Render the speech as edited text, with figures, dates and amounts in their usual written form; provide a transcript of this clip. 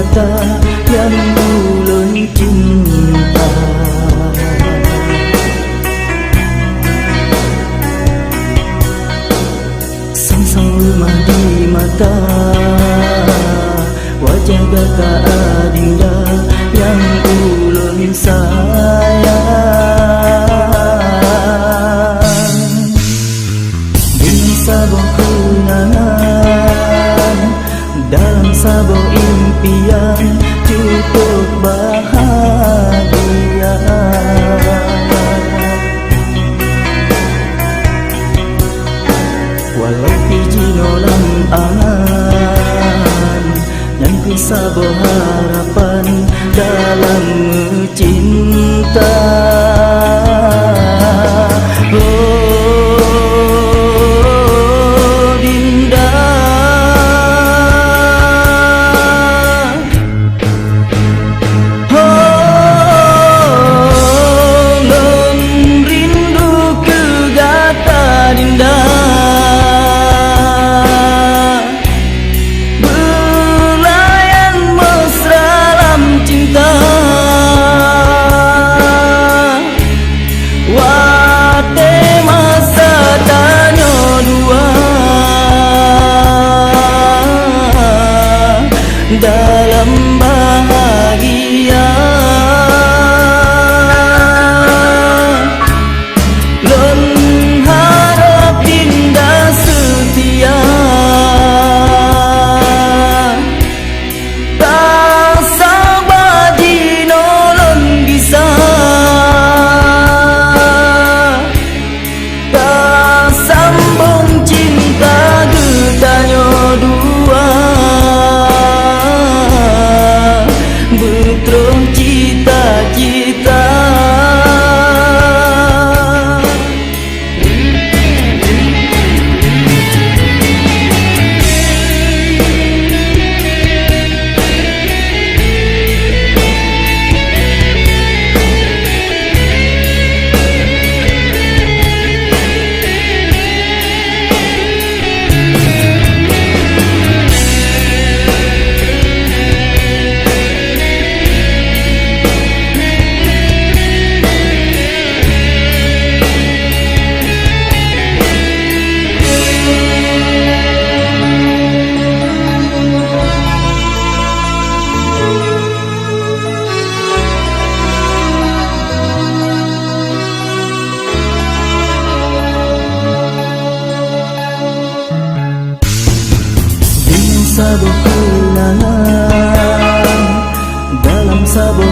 mata yang ulun cinta. Sang-sang rumah di mata, wajah gata adinda yang ulun sayang. Dengan sabar kenangan, dalam sabar impian, cukup bahagia. Walau biji nolam angan, yang ku sabar harapan dalam cinta. Dalam bahagia, lon harap dinda setia, tak sabar di nolong bisa, tak sambung cinta getanya dua. Betul cita-cita. Sabar kenangan, dalam sabar